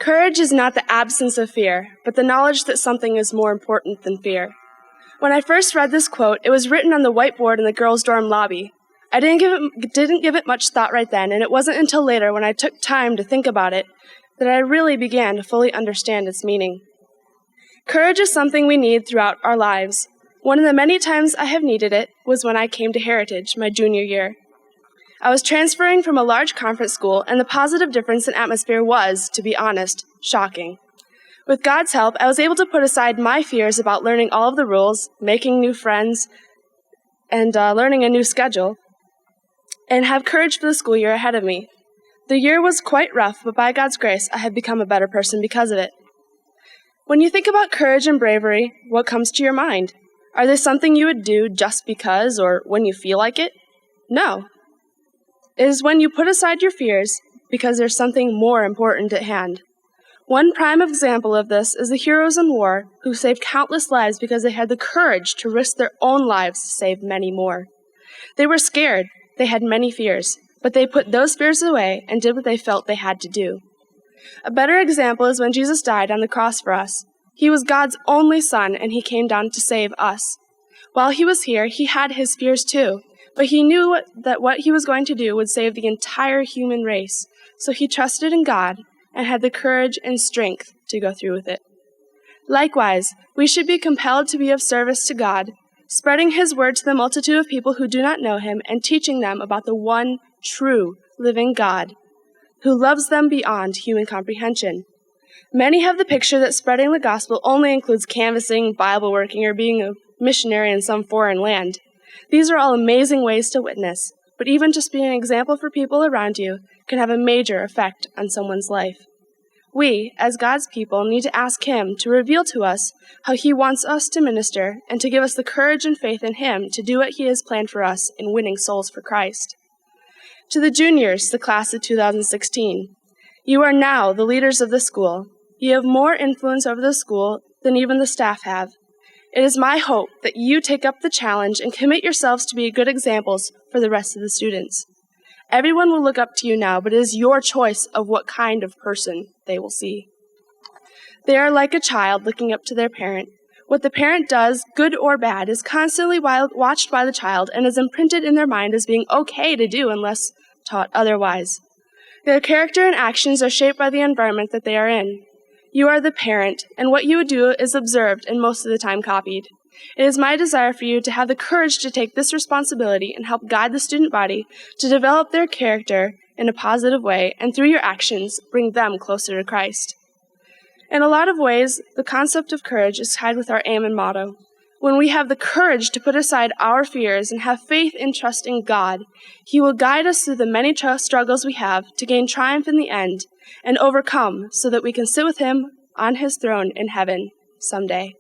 Courage is not the absence of fear, but the knowledge that something is more important than fear. When I first read this quote, it was written on the whiteboard in the girls' dorm lobby. I didn't give it much thought right then, and it wasn't until later when I took time to think about it that I really began to fully understand its meaning. Courage is something we need throughout our lives. One of the many times I have needed it was when I came to Heritage my junior year. I was transferring from a large conference school, and the positive difference in atmosphere was, to be honest, shocking. With God's help, I was able to put aside my fears about learning all of the rules, making new friends, and learning a new schedule, and have courage for the school year ahead of me. The year was quite rough, but by God's grace, I have become a better person because of it. When you think about courage and bravery, what comes to your mind? Are they something you would do just because or when you feel like it? No. It is when you put aside your fears because there's something more important at hand. One prime example of this is the heroes in war who saved countless lives because they had the courage to risk their own lives to save many more. They were scared, they had many fears, but they put those fears away and did what they felt they had to do. A better example is when Jesus died on the cross for us. He was God's only Son, and he came down to save us. While he was here, he had his fears too, but he knew that what he was going to do would save the entire human race, so he trusted in God and had the courage and strength to go through with it. Likewise, we should be compelled to be of service to God, spreading his word to the multitude of people who do not know him and teaching them about the one true living God, who loves them beyond human comprehension. Many have the picture that spreading the gospel only includes canvassing, Bible working, or being a missionary in some foreign land. These are all amazing ways to witness, but even just being an example for people around you can have a major effect on someone's life. We, as God's people, need to ask him to reveal to us how he wants us to minister and to give us the courage and faith in him to do what he has planned for us in winning souls for Christ. To the juniors, the class of 2016, you are now the leaders of the school. You have more influence over the school than even the staff have. It is my hope that you take up the challenge and commit yourselves to be good examples for the rest of the students. Everyone will look up to you now, but it is your choice of what kind of person they will see. They are like a child looking up to their parent. What the parent does, good or bad, is constantly watched by the child and is imprinted in their mind as being okay to do unless taught otherwise. Their character and actions are shaped by the environment that they are in. You are the parent, and what you would do is observed and most of the time copied. It is my desire for you to have the courage to take this responsibility and help guide the student body to develop their character in a positive way, and through your actions, bring them closer to Christ. In a lot of ways, the concept of courage is tied with our aim and motto. When we have the courage to put aside our fears and have faith in trusting God, he will guide us through the many struggles we have to gain triumph in the end and overcome so that we can sit with him on his throne in heaven someday.